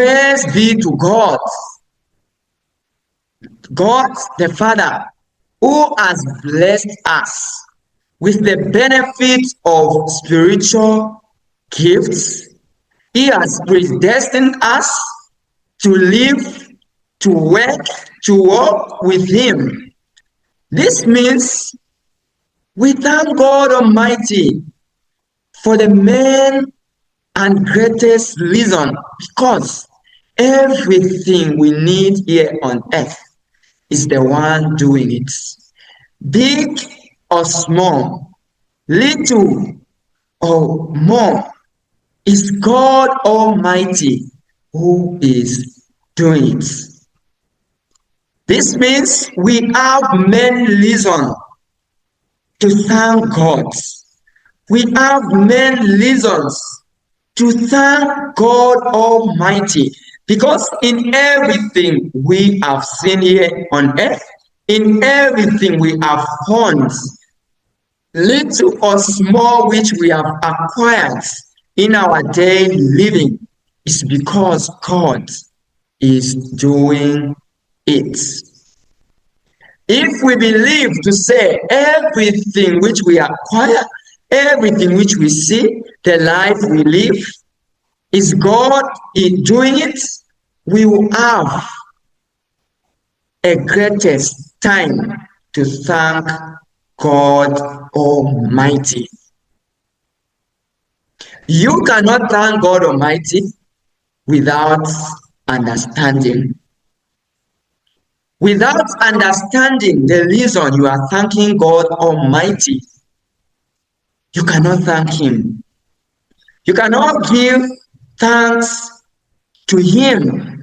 Praise be to God, God the Father, who has blessed us with the benefit of spiritual gifts. He has predestined us to live, to work, to walk with Him. This means we thank God Almighty for the main and greatest reason, because everything we need here on earth is the one doing it. Big or small, little or more, is God Almighty who is doing it. This means we have many reasons to thank God. We have many reasons to thank God Almighty, because in everything we have seen here on earth, in everything we have found, little or small which we have acquired in our daily living, is because God is doing it. If we believe to say everything which we acquire, everything which we see, the life we live, is God in doing it, we will have a greatest time to thank God Almighty. You cannot thank God Almighty without understanding. Without understanding the reason you are thanking God Almighty, you cannot thank Him. You cannot give thanks to Him.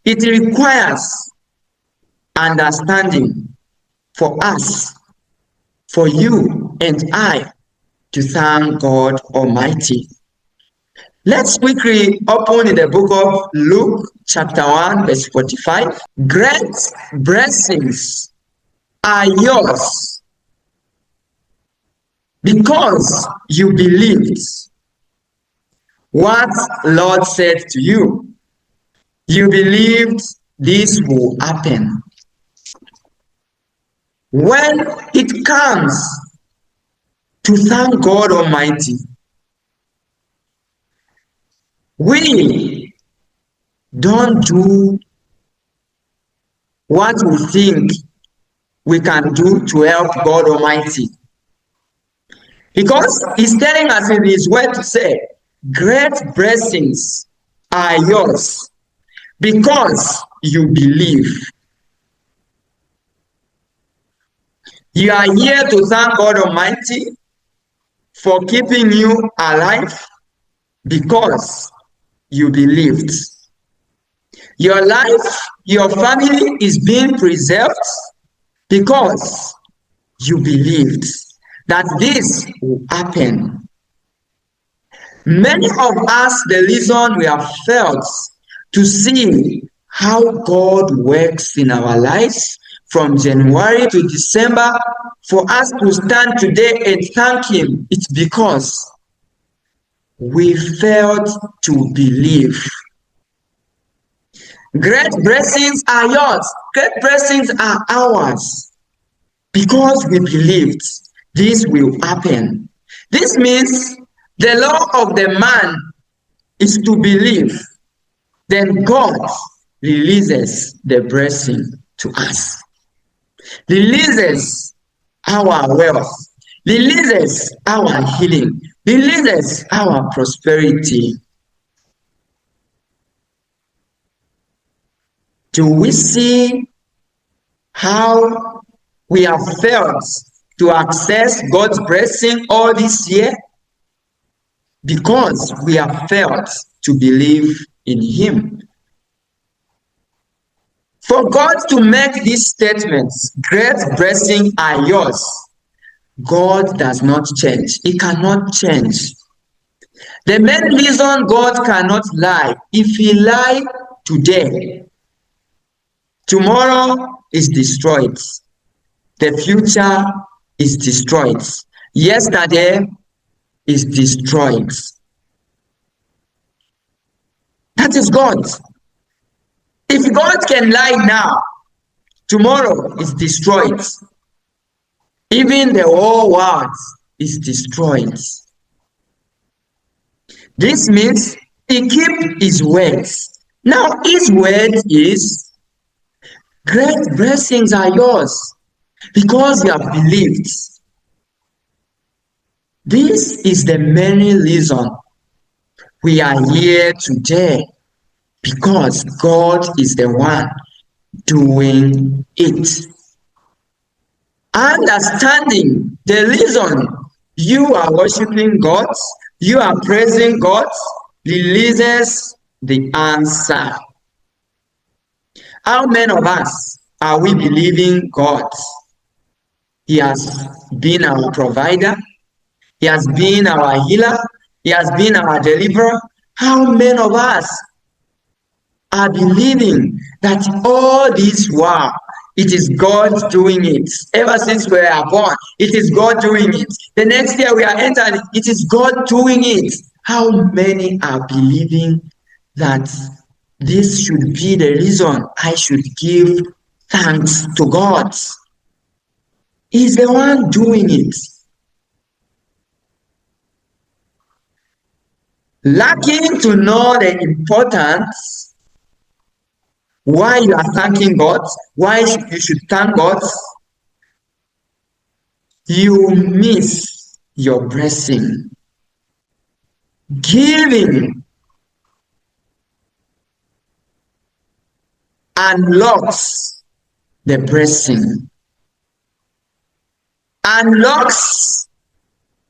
It requires understanding for us, for you and I, to thank God Almighty. Let's quickly open in the book of Luke chapter 1 verse 45. Great blessings are yours because you believed what Lord said to you. You believed this will happen. When it comes to thank God Almighty, we don't do what we think we can do to help God Almighty. Because He's telling us in His word to say, great blessings are yours because you believe. You are here to thank God Almighty for keeping you alive because you believed. Your life, your family is being preserved because you believed that this will happen. Many of us, the reason we have failed to see how God works in our lives from January to December, for us to stand today and thank Him, it's because we failed to believe. Great blessings are yours. Great blessings are ours because we believed this will happen. This means the law of the man is to believe. Then God releases the blessing to us. Releases our wealth. Releases our healing. Releases our prosperity. Do we see how we have failed to access God's blessing all this year? Because we have failed to believe in Him. For God to make these statements, great blessings are yours, God does not change. He cannot change. The main reason God cannot lie, if He lied today, tomorrow is destroyed. The future is destroyed. Yesterday is destroyed. That is God. If God can lie now, tomorrow is destroyed. Even the whole world is destroyed. This means he keeps his words. Now his word is, great blessings are yours because you have believed. This is the main reason we are here today, because God is the one doing it. Understanding the reason you are worshiping God, you are praising God, releases the answer. How many of us are we believing God? He has been our provider. He has been our healer. He has been our deliverer. How many of us are believing that all this while it is God doing it? Ever since we are born, it is God doing it. The next year we are entering, it is God doing it. How many are believing that this should be the reason I should give thanks to God? He's the one doing it. Lacking to know the importance why you are thanking God, why you should thank God, you miss your blessing. Giving unlocks the blessing, unlocks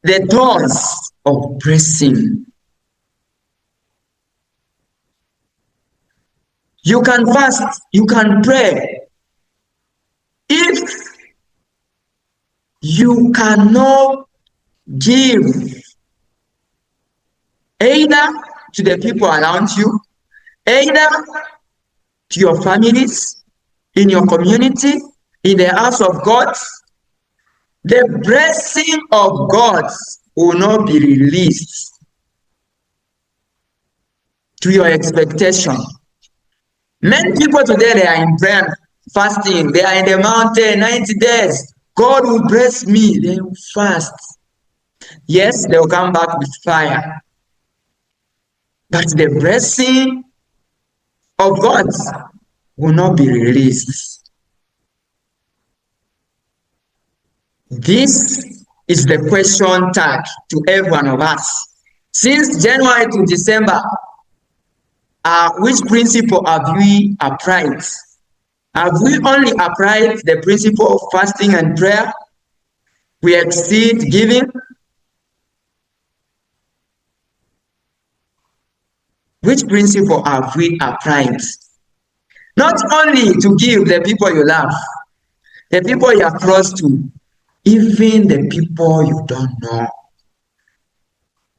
the doors of blessing. You can fast, you can pray. If you cannot give either to the people around you, either to your families, in your community, in the house of God, the blessing of God will not be released to your expectation. Many people today, they are in prayer, fasting, they are in the mountain 90 days. God will bless me. They will fast. Yes, they will come back with fire. But the blessing of God will not be released. This is the question tag to every one of us. Since January to December, which principle have we applied? Have we only applied the principle of fasting and prayer? We exceed giving. Which principle have we applied? Not only to give the people you love, the people you are close to, even the people you don't know.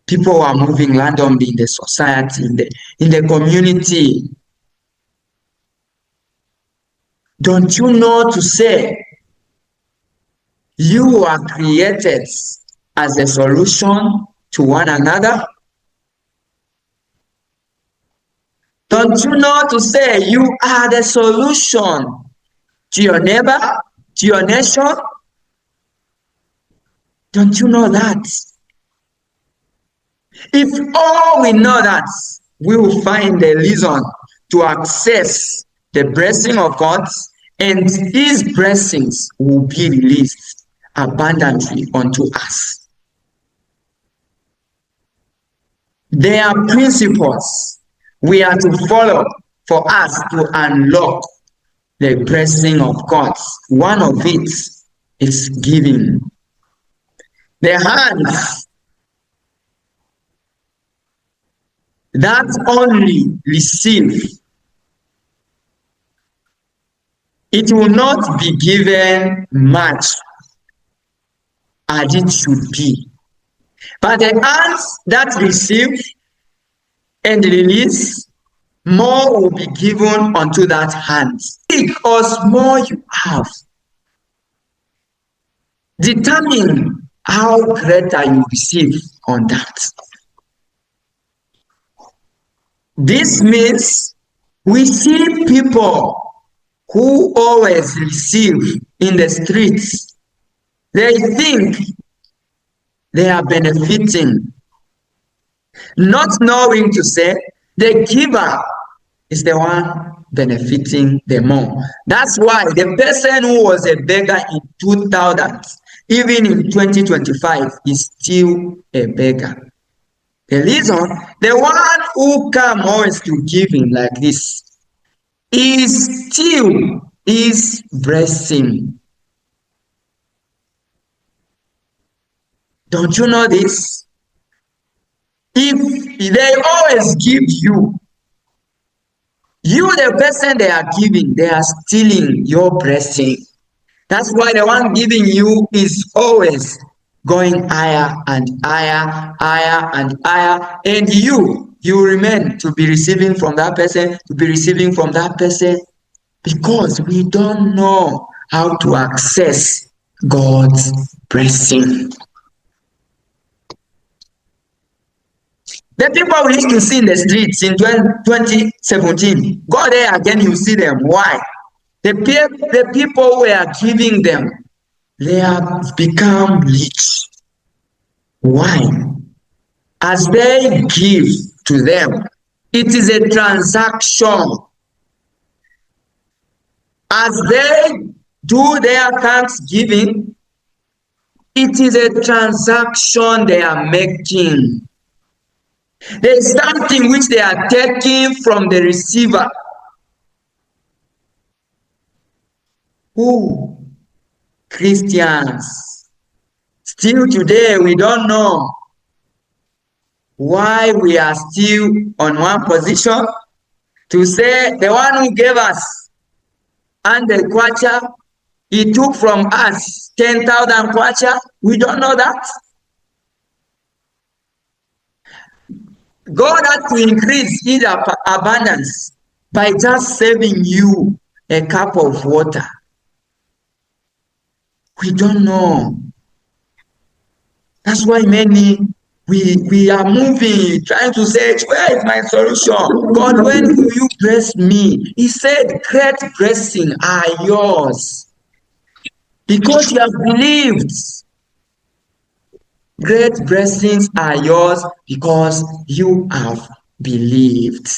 People who are moving randomly in the society, in the community. Don't you know to say you are created as a solution to one another? Don't you know to say you are the solution to your neighbor, to your nation? Don't you know that? If all we know that, we will find a reason to access the blessing of God, and His blessings will be released abundantly unto us. There are principles we are to follow for us to unlock the blessing of God. One of it is giving. The hands that only receive, it will not be given much as it should be. But the hands that receive and release, more will be given unto that hand. Because more you have, determine how greater you receive on that. This means We see people who always receive in the streets. They think they are benefiting, not knowing to say the giver is the one benefiting the more. That's why the person who was a beggar in 2000, even in 2025, is still a beggar. The reason, the one who come always to giving like this is still is blessing. Don't you know this? If they always give you, the person they are giving, they are stealing your blessing. That's why the one giving you is always going higher and higher, higher and higher, and you remain to be receiving from that person, to be receiving from that person, because we don't know how to access God's blessing. The people we used to see in the streets in 2017, go there again, you see them. Why? The people who are giving them, they have become rich. Why? As they give to them, it is a transaction. As they do their thanksgiving, it is a transaction they are making. There is something which they are taking from the receiver. Who? Christians. Still today, we don't know why we are still on one position to say the one who gave us 100 kwacha, he took from us 10,000 kwacha. We don't know that. God had to increase his abundance by just saving you a cup of water. We don't know. That's why many we are moving, trying to say, where is my solution? God, when will you bless me? He said, great blessings are yours because you have believed. Great blessings are yours because you have believed.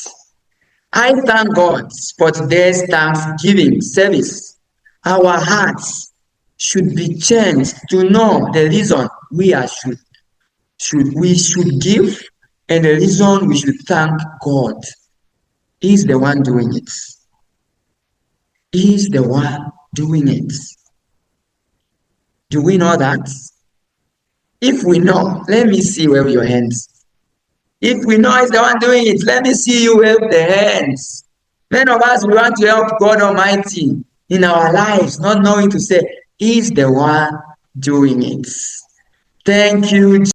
I thank God for today's Thanksgiving service. Our hearts should be changed to know the reason we should give and the reason we should thank God. He's the one doing it. He's the one doing it. Do we know that? If we know, let me see wave your hands. If we know he's the one doing it, let me see you wave the hands. Many of us, we want to help God Almighty in our lives, not knowing to say, he's the one doing it. Thank you,